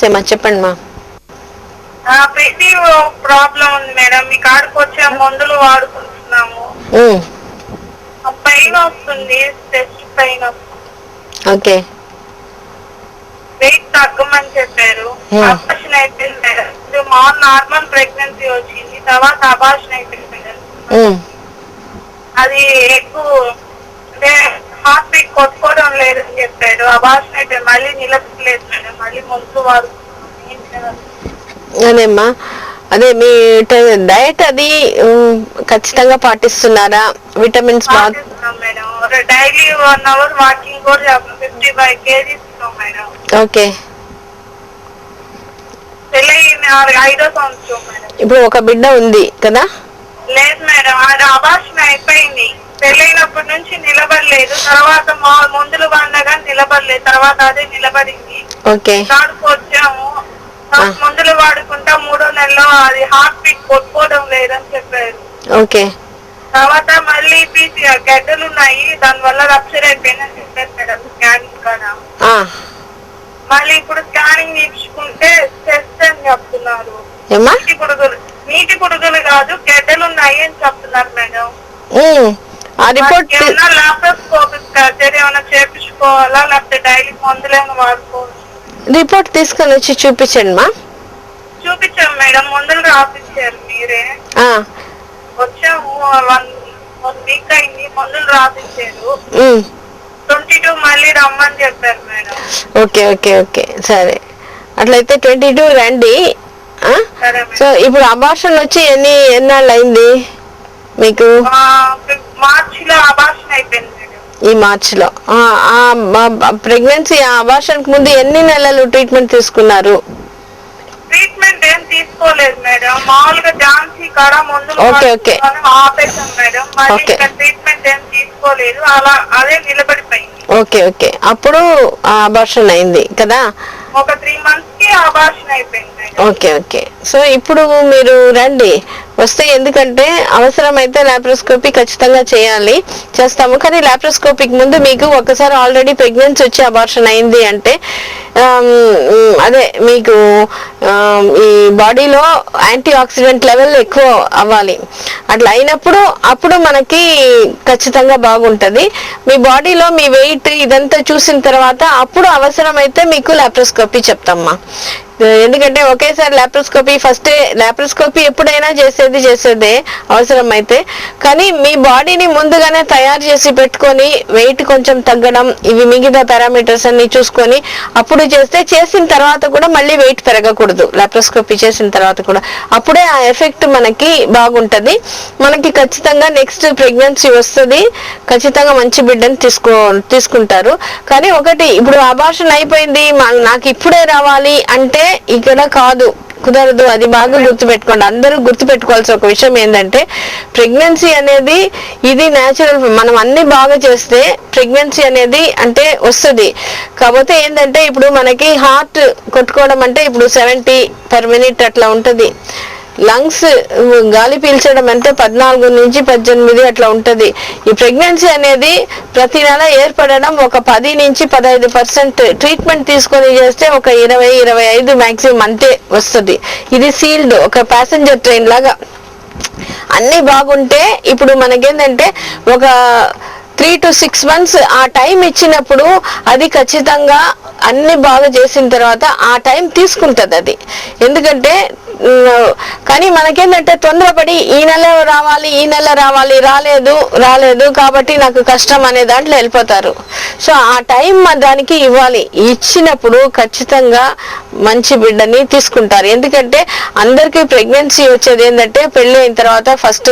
నమస్తే మా, చెప్పండి మా. ప్రతి ప్రాబ్లం ఉంది మేడం. మీ కాడికి వచ్చే మందులు వాడుకుంటున్నాము. పెయిన్ వస్తుంది, చెస్ట్ పెయిన్ వస్తుంది. ఓకే. వెయిట్ తగ్గమని చెప్పారు. అబార్షన్ అయిపోయింది మేడం. నార్మల్ ప్రెగ్నెన్సీ వచ్చింది, తర్వాత అబార్షన్ అయిపోయింది మేడం. అది ఎక్కువ అంటే హార్ట్ బీట్ కొట్టుకోవడం లేదని చెప్పాడు. అబార్షన్ అయితే మళ్ళీ నిలబడలేదు మేడం. మళ్ళీ మందులు వాడుకుంటున్నాం. అదేమ్మా, అదే మీ డయట్ అది ఖచ్చితంగా పాటిస్తున్నారా? విటమిన్స్ పాటిస్తున్నాం మేడం. డైలీ 1 hour వాకింగ్ కూడా చేస్తాం. 55 kgs మేడం. ఓకే. పెళ్ళి 5వ సంవత్సరం మేడం. ఇప్పుడు ఒక బిడ్డ ఉంది కదా? లేదు మేడం, అది అబార్షన్ అయిపోయింది. పెళ్ళైనప్పటి నుంచి నిలబడలేదు. తర్వాత మందులు వాడినగా నిలబడలేదు. తర్వాత అదే నిలబడింది. ఓకే. కాడుకు వచ్చాము, మందులు వాడుకుంటా 3వ నెలలో అది హార్ట్ బీట్ కొట్టుకోవడం లేదని చెప్పారు. ఓకే. తర్వాత మళ్ళీ గడ్డలు ఉన్నాయి, దాని వల్ల రప్చర్ అయిపోయిందని చెప్పారు మేడం. స్కానింగ్ కదా, మళ్ళీ ఇప్పుడు స్కానింగ్ తీసుకుంటే చెస్ట్ అని చెప్తున్నారు. నీటి పురుగులు కాదు, గడ్డలు ఉన్నాయి అని చెప్తున్నారు మేడం. ఏమన్నా లాప్రోస్కోపిక్ సర్జరీ ఏమైనా చేపించుకోవాలా, లేకపోతే డైలీ మందులు ఏమైనా వాడుకోవాలి? రిపోర్ట్ తీసుకొని వచ్చి చూపించండి మా. చూపించాం మేడం, మందులు రాసిచ్చారు మీరే. వచ్చాము 1 వీక్ అయింది, మందులు రాసిచ్చారు. 22 మళ్ళీ రమ్మని చెప్పారు మేడం. ఓకే ఓకే ఓకే, సరే. అట్లయితే 22 రండి. సో ఇప్పుడు అబార్షన్ వచ్చి ఎన్నాళ్ళు అయింది మీకు? మార్చిలో అబార్షన్ అయిపోయింది మేడం. ఈ మార్చిలో. ప్రెగ్నెన్సీ అబార్షన్ ముందు ఎన్ని నెలలు ట్రీట్మెంట్ తీసుకున్నారు? ట్రీట్మెంట్ ఏం తీసుకోలేదు మేడం. మామూలుగా ఝాన్సీ కాడ మందులు ఆపేసాం మేడం. మళ్ళీ ట్రీట్మెంట్ ఏం తీసుకోలేదు, అలా అదే నిలబడిపోయింది. Okay okay. అప్పుడు అబార్షన్ అయింది కదా? ఒక 3 months కి అబార్షన్ అయిపోయింది. Okay okay. సో ఇప్పుడు మీరు రండి, వస్తే, ఎందుకంటే అవసరమైతే లాప్రోస్కోపీ ఖచ్చితంగా చేస్తాము. కానీ లాప్రోస్కోపీకి ముందు మీకు ఒకసారి ఆల్రెడీ ప్రెగ్నెన్సీ వచ్చి అబార్షన్ అయింది అంటే అదే మీకు ఈ బాడీలో యాంటీ ఆక్సిడెంట్ లెవెల్ ఎక్కువ అవ్వాలి. అట్లా అయినప్పుడు అప్పుడు మనకి ఖచ్చితంగా బాగుంటది. మీ బాడీలో మీ వెయిట్ ఇదంతా చూసిన తర్వాత అప్పుడు అవసరమైతే మీకు లాప్రోస్కోపీ చెప్తామ్మా. ఎందుకంటే ఒకేసారి లాప్రోస్కోపీ ఎప్పుడైనా చేసేదే అవసరమైతే. కానీ మీ బాడీని ముందుగానే తయారు చేసి పెట్టుకొని వెయిట్ కొంచెం తగ్గడం, ఇవి మిగతా పారామీటర్స్ అన్ని చూసుకొని అప్పుడు చేసిన తర్వాత కూడా మళ్ళీ వెయిట్ పెరగకూడదు. లాప్రోస్కోపీ చేసిన తర్వాత కూడా అప్పుడే ఆ ఎఫెక్ట్ మనకి బాగుంటది. మనకి ఖచ్చితంగా నెక్స్ట్ ప్రెగ్నెన్సీ వస్తుంది, ఖచ్చితంగా మంచి బిడ్డని తీసుకుంటారు. కానీ ఒకటి, ఇప్పుడు అబార్షన్ అయిపోయింది నాకు ఇప్పుడే రావాలి అంటే ఇక్కడ కాదు, కుదరదు. అది బాగా గుర్తుపెట్టుకోండి. అందరూ గుర్తుపెట్టుకోవాల్సిన ఒక విషయం ఏంటంటే, ప్రెగ్నెన్సీ అనేది ఇది న్యాచురల్. మనం అన్ని బాగా చేస్తే ప్రెగ్నెన్సీ అనేది అంటే వస్తుంది. కాకపోతే ఏంటంటే ఇప్పుడు మనకి హార్ట్ కొట్టుకోవడం అంటే ఇప్పుడు 70 per minute అట్లా ఉంటుంది. లంగ్స్ గాలి పీల్చడం అంటే 14 నుంచి 18 అట్లా ఉంటది. ఈ ప్రెగ్నెన్సీ అనేది ప్రతి నెల ఏర్పడడం ఒక 10 నుంచి 15% ట్రీట్మెంట్ తీసుకొని చేస్తే ఒక 20-25 మాక్సిమం అంతే వస్తుంది. ఇది సీల్డ్, ఒక ప్యాసింజర్ ట్రైన్ లాగా. అన్ని బాగుంటే ఇప్పుడు మనకేంటంటే ఒక 3 to 6 months ఆ టైం ఇచ్చినప్పుడు అది ఖచ్చితంగా అన్ని బాగా చేసిన తర్వాత ఆ టైం తీసుకుంటది అది. ఎందుకంటే కానీ మనకేంటంటే తొందరపడి ఈ నెల రావాలి రాలేదు కాబట్టి నాకు కష్టం అనే దాంట్లో వెళ్ళిపోతారు. సో ఆ టైం దానికి ఇవ్వాలి. ఇచ్చినప్పుడు ఖచ్చితంగా మంచి బిడ్డని తీసుకుంటారు. ఎందుకంటే అందరికీ ప్రెగ్నెన్సీ వచ్చేది ఏంటంటే పెళ్లి అయిన తర్వాత ఫస్ట్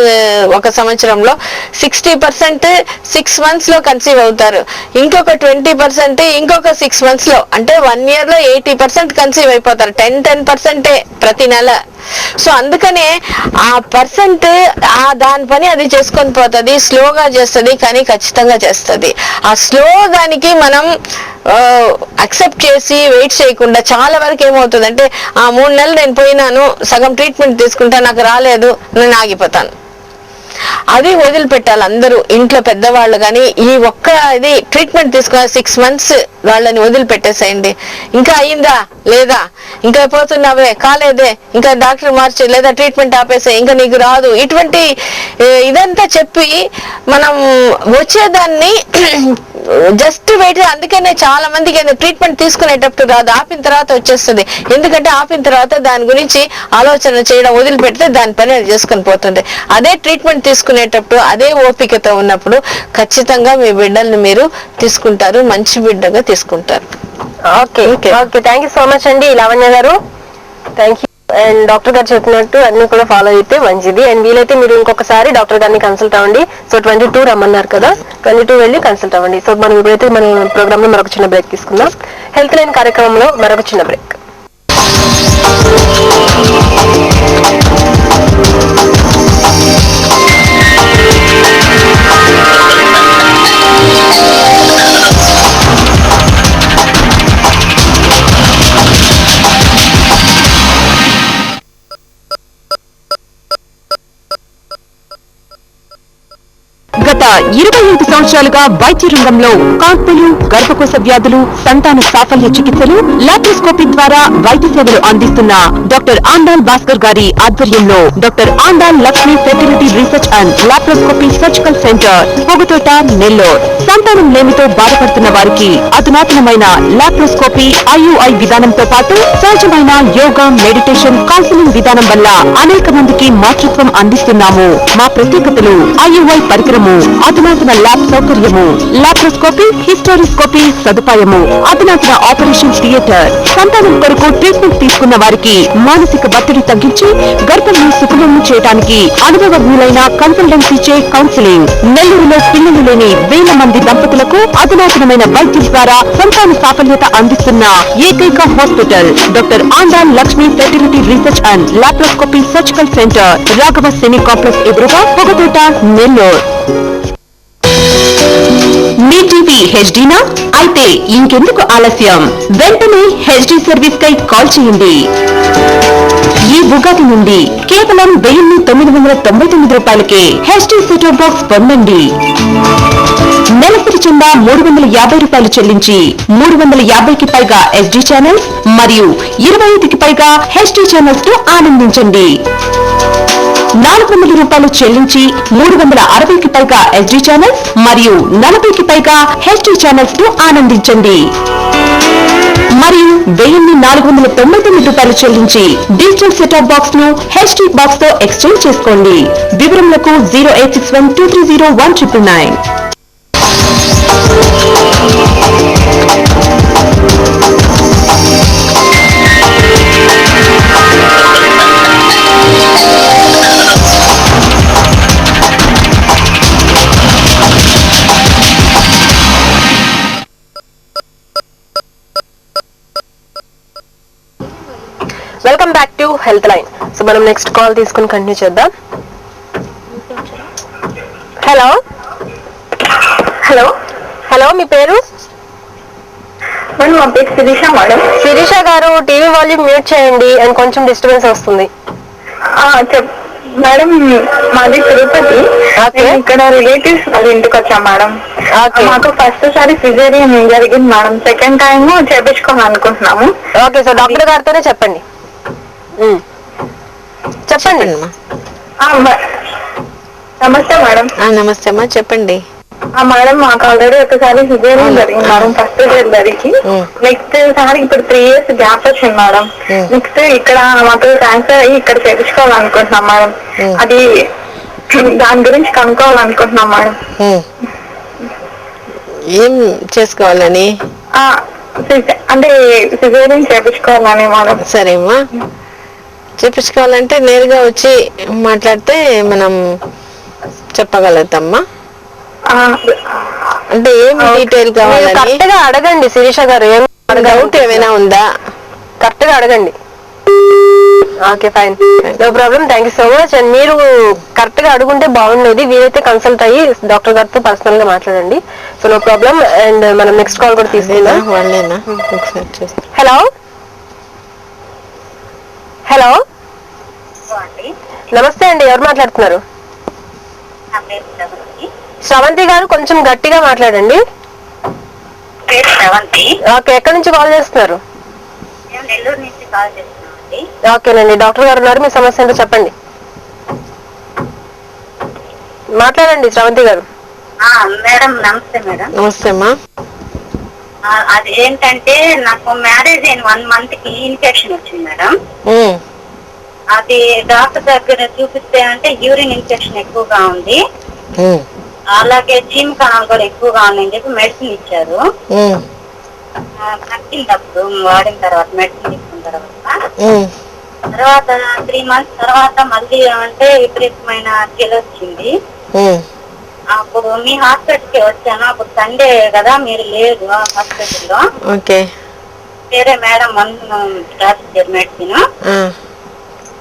1 సంవత్సరంలో 60% 6 months లో కన్సీవ్ అవుతారు. ఇంకొక 20% ఇంకొక 6 months లో, అంటే 1 year లో 80% కన్సీవ్ అయిపోతారు. 10% ప్రతి నెల. సో అందుకనే ఆ పర్సెంట్ దాని పని అది చేసుకొని పోతుంది. స్లోగా చేస్తుంది కానీ ఖచ్చితంగా చేస్తుంది. ఆ స్లో దానికి మనం అక్సెప్ట్ చేసి వెయిట్ చేయకుండా చాలా వరకు ఏమవుతుంది అంటే 3 నెలలు నేను పోయినాను, సగం ట్రీట్మెంట్ తీసుకుంటా, నాకు రాలేదు, నేను ఆగిపోతాను. అది వదిలిపెట్టాలి అందరూ, ఇంట్లో పెద్దవాళ్ళు కానీ. ఈ ఒక్క ఇది ట్రీట్మెంట్ తీసుకున్న 6 months వాళ్ళని వదిలిపెట్టేసేయండి. ఇంకా అయ్యిందా లేదా, ఇంకా పోతున్నావే కాలేదే, ఇంకా డాక్టర్ మార్చి లేదా ట్రీట్మెంట్ ఆపేసే, ఇంకా నీకు రాదు, ఇటువంటి ఇదంతా చెప్పి మనం వచ్చేదాన్ని జస్ట్ వెయిట్. అందుకనే చాలా మందికి ట్రీట్మెంట్ తీసుకునేటప్పుడు రాదు, ఆపిన తర్వాత వచ్చేస్తుంది. ఎందుకంటే ఆపిన తర్వాత దాని గురించి ఆలోచన చేయడం వదిలిపెడితే దాని పని అది చేసుకుని పోతుంది. అదే ట్రీట్మెంట్ తీసుకునేటప్పుడు అదే ఓపికతో ఉన్నప్పుడు ఖచ్చితంగా మీ బిడ్డల్ని మీరు తీసుకుంటారు, మంచి బిడ్డగా తీసుకుంటారు. Okay okay okay thank you so much అండి లావణ్య గారు, థ్యాంక్ యూ. అండ్ డాక్టర్ గారు చెప్పినట్టు అన్ని కూడా ఫాలో అయితే మంచిది. అండ్ వీలైతే మీరు ఇంకొకసారి డాక్టర్ గారిని కన్సల్ట్ అవ్వండి. సో 22 రమ్మన్నారు కదా, 22 వెళ్ళి కన్సల్ట్ అవ్వండి. సో మనం ఇప్పుడైతే మన ప్రోగ్రామ్ లో మరొక చిన్న బ్రేక్ తీసుకుందాం. హెల్త్ లైన్ కార్యక్రమంలో మరొక చిన్న బ్రేక్. గత 25 సంవత్సరాలుగా వైద్య రంగంలో కాన్పులు, గర్భకోశ వ్యాధులు, సంతాన సాఫల్య చికిత్సలు, లాప్రోస్కోపీ ద్వారా వైద్య సేవలు అందిస్తున్న డాక్టర్ ఆండాల్ భాస్కర్ గారి ఆధ్వర్యంలో doctor Andal Lakshmi fertility research and laparoscopy surgical centre, Pogathota, Nellore. సంతానం లేమితో బాధపడుతున్న వారికి అధునాతనమైన లాప్రోస్కోపీ, ఐయుఐ విధానంతో పాటు సహజమైన యోగా, మెడిటేషన్, కౌన్సిలింగ్ విధానం వల్ల అనేక మందికి మాతృత్వం అందిస్తున్నాము. మా ప్రత్యేకతలు: ఐయుఐ పరికరము, అధునాతన ల్యాబ్ సౌకర్యము, లాప్రోస్కోపీ, హిస్టోరిస్కోపీ సదుపాయము, అధునాతన ఆపరేషన్ థియేటర్. సంతానం కొరకు ట్రీట్మెంట్ తీసుకున్న వారికి మానసిక ఒత్తిడి తగ్గించి గర్భంను సుఖమం చేయడానికి అనుభవజ్ఞులైన కన్సల్టెన్సీచే కౌన్సిలింగ్. నెల్లూరులో పిల్లలు లేని వేల మంది దంపతులకు అధునాతనమైన వైద్యం ద్వారా సంతాన సాఫల్యత అందిస్తున్న ఏకైక hospital doctor Andal Lakshmi fertility research and laparoscopy surgical centre, Raghava semi complex ఎదురుగా, పొగతోట, నెల్లూరు. మీ టీవీ హెచ్డీనా? అయితే ఇంకెందుకు ఆలస్యం, వెంటనే హెచ్డీ సర్వీస్ కై కాల్ చేయండి. ఈ ఉగాది నుండి కేవలం 1999 రూపాయలకే హెచ్డీ సెటప్ బాక్స్ పొందండి. నెలసరి చందా 350 రూపాయలు చెల్లించి 350కి పైగా ఎస్డీ ఛానల్స్ మరియు 25కి పైగా హెచ్డీ ఛానల్స్ తో ఆనందించండి. 400 రూపాయలు చెల్లించి 360కి పైగా ఎస్డీ ఛానల్స్ మరియు 40కి పైగా హెచ్డీ ఛానల్స్ ను ఆనందించండి. మరియు 1499 రూపాయలు చెల్లించి డిజిటల్ సెటప్ బాక్స్ ను హెచ్డీ బాక్స్ తో ఎక్స్చేంజ్ చేసుకోండి. వివరములకు 0861230199. Welcome back to health line. So మనం నెక్స్ట్ కాల్ తీసుకుని కంటిన్యూ చేద్దాం. హలో హలో హలో మీ పేరు? మేడం మా పేరు శిరీష మేడం. శిరీష గారు, టీవీ వాల్యూమ్ మ్యూట్ చేయండి అండ్ కొంచెం డిస్టర్బెన్స్ వస్తుంది. మేడం మాది తిరుపతి. ఇక్కడ రిలేటివ్స్ వాళ్ళ ఇంటికి వచ్చాం మేడం. మాకు ఫస్ట్ సారి సిజేరియన్ జరిగింది మేడం, సెకండ్ టైం చేపించుకోవాలనుకుంటున్నాము. ఓకే, సో డాక్టర్ గారితోనే చెప్పండి. చెప్పండి. నమస్తే మేడం. నమస్తే అమ్మా, చెప్పండి. మేడం మాకు ఆల్రెడీ ఒకసారి సిజేరియన్ జరిగింది మేడం, ఫస్ట్ డెలివరీకి. నెక్స్ట్ సారి ఇప్పుడు 3 years గ్యాప్ వచ్చింది మేడం. నెక్స్ట్ ఇక్కడ మాకు ట్రాన్స్ఫర్ అయ్యి ఇక్కడ చేయించుకోవాలనుకుంటున్నాం మేడం. అది దాని గురించి కనుక్కోవాలనుకుంటున్నాం మేడం. ఏం చేసుకోవాలని? అంటే సిజేరియన్ చేయించుకోవాలని మేడం. సరేమ్మా, చేపించుకోవాలంటే నేరుగా వచ్చి మాట్లాడితే మనం చెప్పగలుగుతామ్మా. అంటే ఏం డీటెయిల్ కావాలని కరెక్ట్ గా అడగండి శిరీష గారు. ఏం డౌట్ ఏమైనా ఉందా కరెక్ట్ గా అడగండి. Okay fine, no problem, thank you so much. And మీరు కరెక్ట్ గా అడుగుంటే బాగుండేది. వీలైతే కన్సల్ట్ అయ్యి డాక్టర్ గారితో పర్సనల్ గా మాట్లాడండి. So no problem. అండ్ మనం నెక్స్ట్ కాల్ కూడా తీసుకుందాం. వాళ్ళేనా? హలో హలో నమస్తే అండి, ఎవరు మాట్లాడుతున్నారు? నా పేరు శ్రవంతి. శ్రవంతి గారు కొంచెం గట్టిగా మాట్లాడండి. పేరు శ్రవంతి. ఓకే, ఎక్కడి నుంచి కాల్ చేస్తున్నారు? మేము నెల్లూరు నుంచి కాల్ చేస్తున్నామండి. ఓకేనండి, డాక్టర్ గారు ఉన్నారు, మీ సమస్య ఏంటో చెప్పండి. మాట్లాడండి శ్రవంతి గారు. మేడం నమస్తే మేడం. నమస్తే అమ్మా. అది ఏంటంటే నాకు మ్యారేజ్ అయిన 1 month కి ఇన్ఫెక్షన్ వచ్చింది మేడం. అది డాక్టర్ దగ్గర చూపిస్తే అంటే యూరిన్ ఇన్ఫెక్షన్ ఎక్కువగా ఉంది, అలాగే చీమ్ కణాలు కూడా ఎక్కువగా ఉన్నాయని చెప్పి మెడిసిన్ ఇచ్చారు. తగ్గిందప్పుడు వాడిన తర్వాత మెడిసిన్ తీసుకున్న తర్వాత 3 months తర్వాత మళ్ళీ అంటే విపరీతమైన కిలో వచ్చింది. అప్పుడు మీ హాస్పిటల్ కి వచ్చాను. అప్పుడు సండే కదా, మీరు లేదు హాస్పిటల్లో. వేరే మేడం రాసిచ్చారు మెడిసిన్.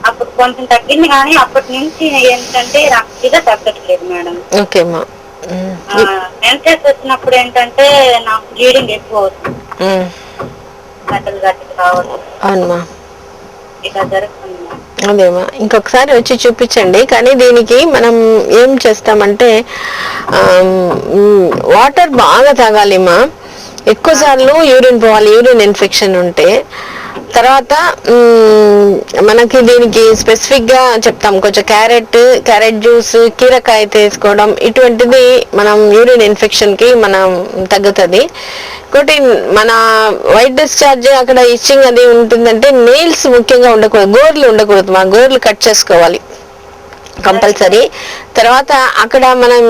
అప్పుడు కొంచెం తగ్గింది, కానీ అప్పటి నుంచి ఏంటంటే రక్తిగా తగ్గట్లేదు మేడం. మెన్సెస్ వచ్చినప్పుడు ఏంటంటే నాకు బ్లీడింగ్ ఎక్కువ అవుతుంది, గడ్డలు గడ్డలు రావడం ఇలా జరుగుతుంది. అదేమా, ఇంకొకసారి వచ్చి చూపించండి. కానీ దీనికి మనం ఏం చేస్తామంటే వాటర్ బాగా తాగాలిమా, ఎక్కువ సార్లు యూరిన్ పోవాలి యూరిన్ ఇన్ఫెక్షన్ ఉంటే. తర్వాత మనకి దీనికి స్పెసిఫిక్ గా చెప్తాం, కొంచెం క్యారెట్ జ్యూస్, కీరకాయ తీసుకోవడం, ఇటువంటిది మనం యూరిన్ ఇన్ఫెక్షన్ కి మనం తగ్గుతుంది. ఇంకోటి మన వైట్ డిశ్చార్జ్ అక్కడ ఇచ్చింగ్ అది ఉంటుందంటే నెయిల్స్ ముఖ్యంగా ఉండకూడదు, గోర్లు ఉండకూడదు, మా గోర్లు కట్ చేసుకోవాలి కంపల్సరీ. తర్వాత అక్కడ మనం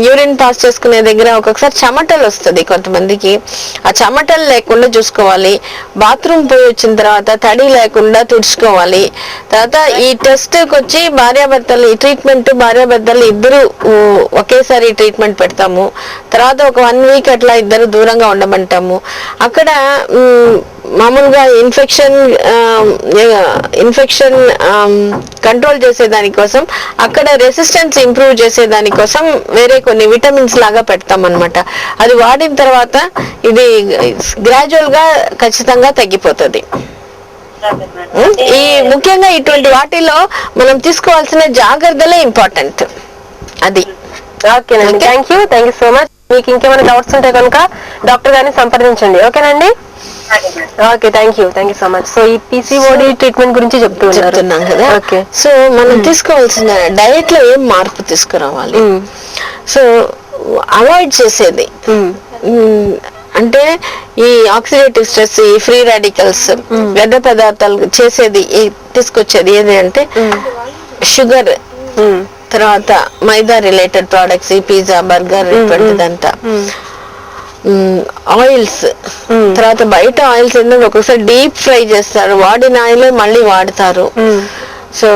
యూరిన్ పాస్ చేసుకునే దగ్గర ఒక్కొక్కసారి చెమటలు వస్తుంది కొంతమందికి, ఆ చెమటలు లేకుండా చూసుకోవాలి. బాత్రూమ్ పోయి వచ్చిన తర్వాత తడి లేకుండా తుడుచుకోవాలి. తర్వాత ఈ టెస్ట్కి వచ్చి భార్యాభర్తలు ఈ ట్రీట్మెంట్ భార్యాభర్తలు ఇద్దరు ఒకేసారి ట్రీట్మెంట్ పెడతాము. తర్వాత ఒక 1 week అట్లా ఇద్దరు దూరంగా ఉండమంటాము. అక్కడ మామూలుగా ఇన్ఫెక్షన్ కంట్రోల్ చేసే దానికోసం, అక్కడ రెసిస్టెన్స్ ఇంప్రూవ్ చేసే దానికోసం వేరే కొన్ని విటమిన్స్ లాగా పెడతాం అన్నమాట. అది వాడిన తర్వాత ఇది గ్రాడ్యువల్ గా ఖచ్చితంగా తగ్గిపోతుంది. ఈ ముఖ్యంగా ఇటువంటి వాటిలో మనం తీసుకోవాల్సిన జాగ్రత్తలే ఇంపార్టెంట్. అది ఓకేనండి, థ్యాంక్ యూ సో మచ్. మీకు ఇంకేమైనా డౌట్స్ ఉంటే కనుక డాక్టర్ గారిని సంప్రదించండి. ఓకేనండి, okay, thank you so much. So ఈ PCOD ట్రీట్మెంట్ గురించి చెప్తున్నాం కదా. ఓకే, సో మనం తీసుకోవాల్సిన డయట్ లో ఏం మార్పు తీసుకురావాలి? సో అవాయిడ్ చేసేది అంటే ఈ ఆక్సిడేటివ్ స్ట్రెస్, ఈ ఫ్రీ రాడికల్స్, వ్యర్థ పదార్థాలు చేసేది తీసుకొచ్చేది ఏది అంటే షుగర్, తర్వాత మైదా రిలేటెడ్ ప్రోడక్ట్స్, ఈ పిజ్జా, బర్గర్, ఇటువంటిదంతా. ఆయిల్స్, తర్వాత బయట ఆయిల్స్ ఏంటంటే ఒక్కొక్కసారి డీప్ ఫ్రై చేస్తారు, వాడిన ఆయిల్ మళ్ళీ వాడతారు. సో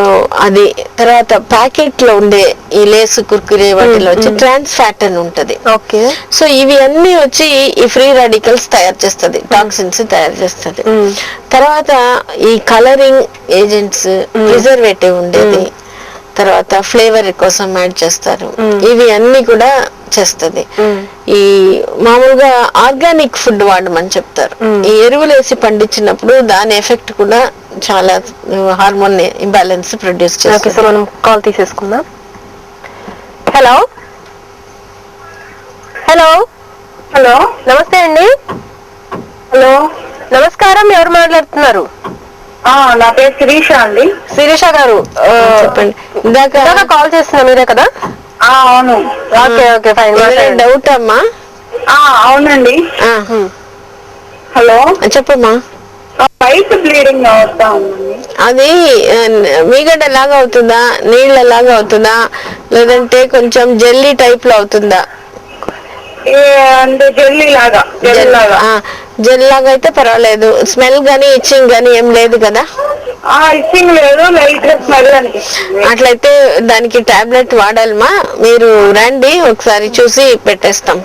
అది తర్వాత ప్యాకెట్ లో ఉండే ఈ లేసు, కుర్కురే వాటిలో వచ్చి ట్రాన్స్ ఫ్యాట్ అని ఉంటది. ఓకే, సో ఇవి అన్ని వచ్చి ఈ ఫ్రీ రాడికల్స్ తయారు చేస్తుంది, టాక్సిన్స్ తయారు చేస్తుంది. తర్వాత ఈ కలరింగ్ ఏజెంట్స్, ప్రిజర్వేటివ్ ఉండేది, తర్వాత ఫ్లేవర్ కోసం యాడ్ చేస్తారు, ఇవి అన్ని కూడా చేస్తుంది. ఈ మామూలుగా ఆర్గానిక్ ఫుడ్ వాడమని చెప్తారు. ఈ ఎరువులు వేసి పండించినప్పుడు దాని ఎఫెక్ట్ కూడా చాలా హార్మోన్ ఇంబ్యాలెన్స్ ప్రొడ్యూస్ చేస్తుంది. మనం కాల్ తీసేసుకుందాం. హలో హలో హలో, నమస్తే అండి. హలో, నమస్కారం, ఎవరు మాట్లాడుతున్నారు? నా పేరు శిరీష అండి. శిరీష గారు చెప్పండి. ఇందాక కాల్ చేస్తున్నా మీరే కదా? అవును. Okay fine. డౌట్ అమ్మా? అవునండి. హలో, చెప్పమ్మా. వైట్ బ్లీడింగ్ అవుతా ఉందండి. అది మీగడ లాగా అవుతుందా, నీళ్ళ లాగా అవుతుందా, లేదంటే కొంచెం జెల్లీ టైప్ లో అవుతుందా? అంటే జెల్ లాగా అయితే పర్వాలేదు. స్మెల్ గానీ ఇచ్చింగ్ గానీ ఏం లేదు కదా? ఇచ్చింగ్ లేదు, లైట్ స్మెల్ అనిపిస్తుంది. అట్లయితే దానికి టాబ్లెట్ వాడాలమ్మా. మీరు రండి, ఒకసారి చూసి పెట్టేస్తాం.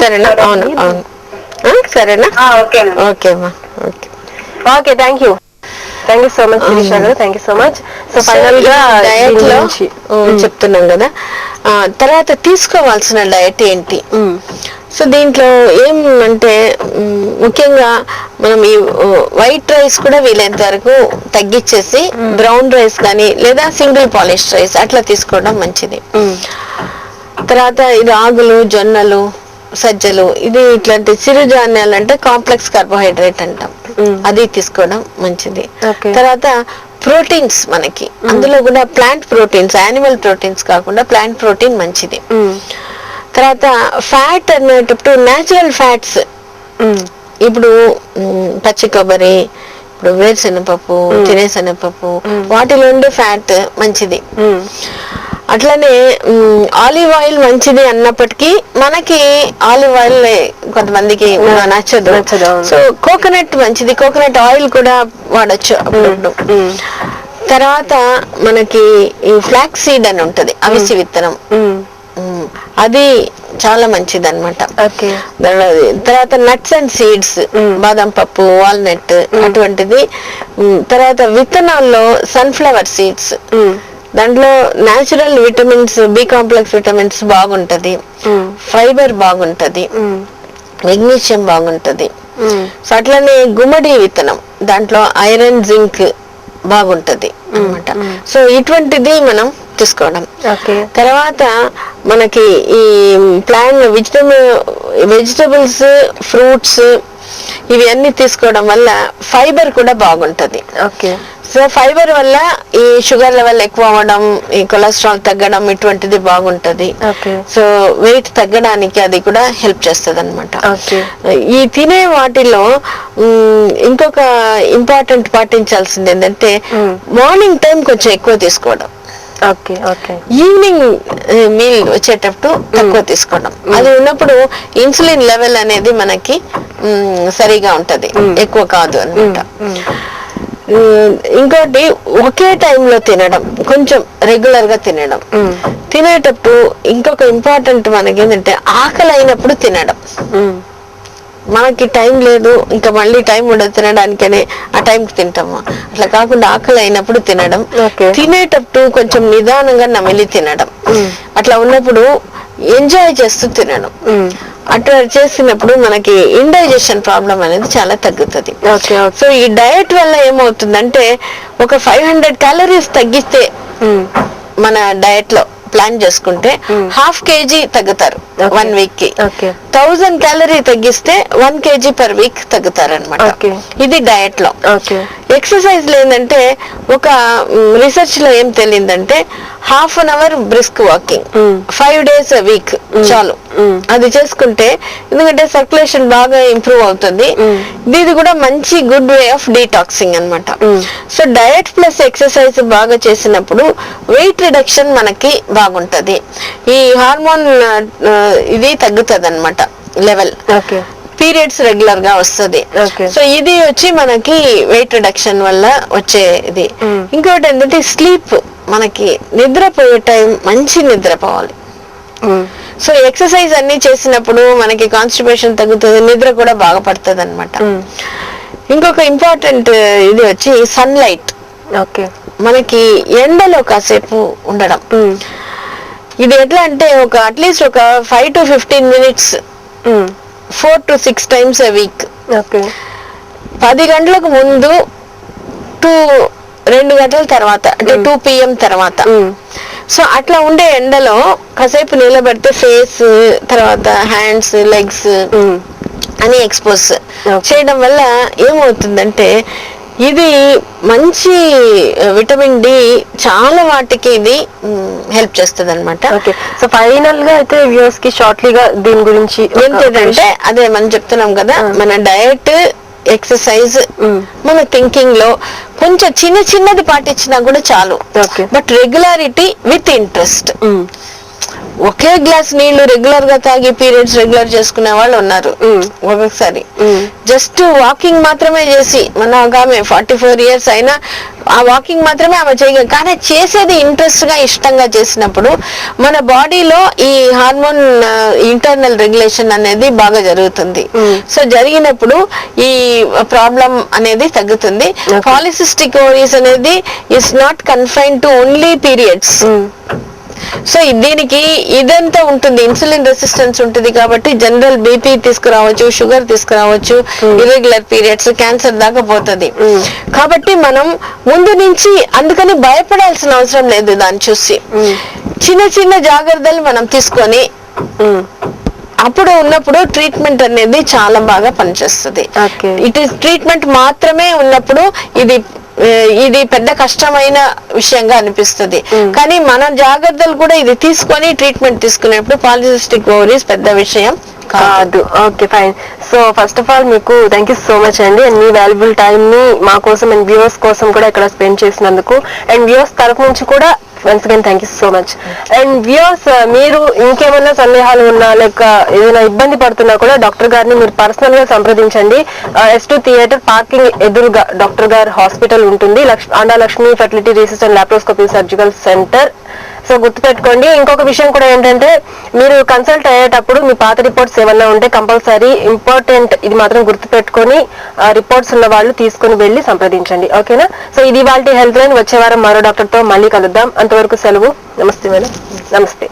సరేనా? అవును, సరేనా? ఓకేమ్మా. Okay, thank you so much Sirisha గారు, thank you so much. So final గా డయట్ లో చెప్తున్నాం కదా. తర్వాత తీసుకోవాల్సిన డయట్ ఏంటి? సో దీంట్లో ఏమంటే ముఖ్యంగా మనం ఈ వైట్ రైస్ కూడా వీలైనంత వరకు తగ్గించేసి బ్రౌన్ రైస్ కానీ లేదా సింగిల్ పాలిష్ రైస్ అట్లా తీసుకోవడం మంచిది. తర్వాత ఇది రాగులు, జొన్నలు, సజ్జలు, ఇది ఇట్లాంటి చిరుధాన్యాలు అంటే కాంప్లెక్స్ కార్బోహైడ్రేట్ అంటాం, అది తీసుకోవడం మంచిది. తర్వాత ప్రోటీన్స్ మనకి అందులో కూడా ప్లాంట్ ప్రోటీన్స్, యానిమల్ ప్రోటీన్స్ కాకుండా ప్లాంట్ ప్రోటీన్ మంచిది. తర్వాత ఫ్యాట్ అనేటప్పుడు న్యాచురల్ ఫ్యాట్స్, ఇప్పుడు పచ్చి కొబ్బరి, ఇప్పుడు వేరుశనగపప్పు, తినేశనగపప్పు, వాటిలో ఉండే ఫ్యాట్ మంచిది. అట్లనే ఆలివ్ ఆయిల్ మంచిది అన్నప్పటికీ మనకి ఆలివ్ ఆయిల్ కొంతమందికి నచ్చదు. సో కోకోనట్ మంచిది, కోకోనట్ ఆయిల్ కూడా వాడచ్చు అప్పుడప్పుడు. తర్వాత మనకి ఈ ఫ్లాక్స్ సీడ్ అని ఉంటది, అవిసి విత్తనం, అది చాలా మంచిది అనమాట. తర్వాత నట్స్ అండ్ సీడ్స్, బాదం పప్పు, వాల్నట్ అటువంటిది. తర్వాత విత్తనాల్లో సన్ఫ్లవర్ సీడ్స్, దాంట్లో natural vitamins, B complex vitamins బాగుంటది, ఫైబర్ బాగుంటది, మెగ్నీషియం బాగుంటది. సో అట్లనే గుమ్మడి విత్తనం, దాంట్లో ఐరన్, జింక్ బాగుంటది అన్నమాట. సో ఇటువంటిది మనం తీసుకోవడం. తర్వాత మనకి ఈ వెజిటబుల్స్, ఫ్రూట్స్ ఇవి అన్ని తీసుకోవడం వల్ల ఫైబర్ కూడా బాగుంటది. సో ఫైబర్ వల్ల ఈ షుగర్ లెవెల్ ఎక్కువ అవ్వడం, ఈ కొలెస్ట్రాల్ తగ్గడం ఇటువంటిది బాగుంటది. సో వెయిట్ తగ్గడానికి అది కూడా హెల్ప్ చేస్తుంది అనమాట. ఈ తినే వాటిలో ఇంకొక ఇంపార్టెంట్ పాటించాల్సింది ఏంటంటే మార్నింగ్ టైం కొంచెం ఎక్కువ తీసుకోవడం, ఈవినింగ్ మీల్ వచ్చేటప్పుడు తక్కువ తీసుకోవడం. అది ఉన్నప్పుడు ఇన్సులిన్ లెవెల్ అనేది మనకి సరిగా ఉంటది, ఎక్కువ కాదు అనమాట. ఇంకోటి ఒకే టైంలో తినడం, కొంచెం రెగ్యులర్ గా తినడం. తినేటప్పుడు ఇంకొక ఇంపార్టెంట్ మనకి ఏంటంటే ఆకలి అయినప్పుడు తినడం. మనకి టైం లేదు, ఇంకా మళ్ళీ టైం ఉండదు తినడానికనే ఆ టైంకి తింటాము. అట్లా కాకుండా ఆకలి అయినప్పుడు తినడం, తినేటప్పుడు కొంచెం నిదానంగా నమిలి తినడం. అట్లా ఉన్నప్పుడు ఎంజాయ్ చేస్తూ తినడం. అట్లా చేసినప్పుడు మనకి ఇండైజెషన్ ప్రాబ్లం అనేది చాలా తగ్గుతుంది. సో ఈ డయట్ వల్ల ఏమవుతుందంటే ఒక 500 క్యాలరీస్ తగ్గిస్తే మన డయట్ లో ప్లాన్ చేసుకుంటే 1/2 kg తగ్గుతారు 1 వీక్ కి. 1000 క్యాలరీ తగ్గిస్తే 1 kg per వీక్ తగ్గుతారు అనమాట. ఇది డయట్ లో. ఎక్సర్సైజ్ లో ఏంటంటే ఒక రీసెర్చ్ లో ఏం తెలియదంటే 1/2 hour brisk walking 5 days a week చాలు. అది చేసుకుంటే ఎందుకంటే సర్క్యులేషన్ బాగా ఇంప్రూవ్ అవుతుంది. ఇది కూడా మంచి గుడ్ వే ఆఫ్ డీటాక్సింగ్ అనమాట. సో డయట్ ప్లస్ ఎక్సర్సైజ్ బాగా చేసినప్పుడు వెయిట్ రిడక్షన్ మనకి బాగుంటది. ఈ హార్మోన్ ఇది తగ్గుతుంది అనమాట లెవెల్. పీరియడ్స్ రెగ్యులర్ గా వస్తుంది. సో ఇది వచ్చి మనకి వెయిట్ రిడక్షన్ వల్ల వచ్చే ఇది. ఇంకోటి ఏంటంటే స్లీప్, మనకి నిద్రపోయే టైం మంచి నిద్రపోవాలి. సో ఎక్సర్సైజ్ అన్ని చేసినప్పుడు మనకి కాన్స్టిపేషన్ తగ్గుతుంది, నిద్ర కూడా బాగా పడుతుంది అనమాట. ఇంకొక ఇంపార్టెంట్ ఇది వచ్చి సన్లైట్. మనకి ఎండలో కాసేపు ఉండడం. ఇది ఎట్లా అంటే అట్లీస్ట్ ఒక 5 to 15 minutes 4 to 6 times a week. 10 గంటలకు ముందు 2 గంటల తర్వాత అంటే 2 PM తర్వాత. సో అట్లా ఉండే ఎండలో కాసేపు నిలబెడితే ఫేస్, తర్వాత హ్యాండ్స్, లెగ్స్ అని ఎక్స్పోజ్ చేయడం వల్ల ఏమవుతుందంటే ఇది మంచి విటమిన్ డి చాలా వాటికి ఇది హెల్ప్ చేస్తుంది అనమాట. సో ఫైనల్ గా అయితే వ్యూవర్స్ కి షార్ట్లీగా దీని గురించి ఏంటంటే అదే మనం చెప్తున్నాం కదా, మన డయట్, ఎక్సర్సైజ్, మన థింకింగ్ లో కొంచెం చిన్నది పాటించినా కూడా చాలు. But regularity with interest. Okay glass నీళ్లు రెగ్యులర్ గా తాగి పీరియడ్స్ రెగ్యులర్ చేసుకునే వాళ్ళు ఉన్నారు. ఒక్కొక్కసారి జస్ట్ వాకింగ్ మాత్రమే చేసి, మన ఆమె 44 years అయినా ఆ వాకింగ్ మాత్రమే ఆమె చేయగలదు. కానీ చేసేది ఇంట్రెస్ట్ గా, ఇష్టంగా చేసినప్పుడు మన బాడీలో ఈ హార్మోన్ ఇంటర్నల్ రెగ్యులేషన్ అనేది బాగా జరుగుతుంది. సో జరిగినప్పుడు ఈ ప్రాబ్లం అనేది తగ్గుతుంది. పాలిసిస్టిక్ ఓవరీస్ అనేది is not confined to only periods. So దీనికి ఇదంతా ఉంటుంది, ఇన్సులిన్ రెసిస్టెన్స్ ఉంటుంది కాబట్టి జనరల్ బీపీ తీసుకురావచ్చు, షుగర్ తీసుకురావచ్చు, ఇర్రెగ్యులర్ పీరియడ్స్, క్యాన్సర్ దాకా పోతుంది. కాబట్టి మనం ముందు నుంచి అందుకని భయపడాల్సిన అవసరం లేదు దాన్ని చూసి. చిన్న చిన్న జాగ్రత్తలు మనం తీసుకొని అప్పుడు ఉన్నప్పుడు ట్రీట్మెంట్ అనేది చాలా బాగా పనిచేస్తుంది. ఇట్ ఈస్ ట్రీట్మెంట్ మాత్రమే ఉన్నప్పుడు ఇది పెద్ద కష్టమైన విషయంగా అనిపిస్తుంది. కానీ మన జాగ్రత్తలు కూడా ఇది తీసుకొని ట్రీట్మెంట్ తీసుకునేప్పుడు పాలిసిస్టిక్ ఓవరీస్ పెద్ద విషయం కాదు. Okay fine. So first of all మీకు థ్యాంక్ యూ సో మచ్ అండి. అండ్ మీ వాల్యుబుల్ టైం ని మా కోసం అండ్ వ్యూవర్స్ కోసం కూడా ఇక్కడ స్పెండ్ చేసినందుకు, అండ్ వ్యూవర్స్ తరఫు నుంచి కూడా once again thank you so much. And viewers, మీరు ఇంకేమైనా సందేహాలు ఉన్నా లేక ఏదైనా ఇబ్బంది పడుతున్నా కూడా డాక్టర్ గారిని మీరు పర్సనల్ గా సంప్రదించండి. S2 థియేటర్ పార్కింగ్ ఎదురుగా డాక్టర్ గారు హాస్పిటల్ ఉంటుంది. Anda Lakshmi fertility research and laparoscopy surgical centre. So గుర్తుపెట్టుకోండి. ఇంకొక విషయం కూడా ఏంటంటే, మీరు కన్సల్ట్ అయ్యేటప్పుడు మీ పాత రిపోర్ట్స్ ఏమన్నా ఉంటే కంపల్సరీ ఇంపార్టెంట్, ఇది మాత్రం గుర్తుపెట్టుకొని రిపోర్ట్స్ ఉన్న వాళ్ళు తీసుకుని వెళ్ళి సంప్రదించండి. ఓకేనా? సో ఇది వాళ్ళ హెల్త్ లైన్. వచ్చే వారం మరో డాక్టర్ తో మళ్ళీ కలుద్దాం. అంతవరకు సెలవు. నమస్తే మేడం. నమస్తే.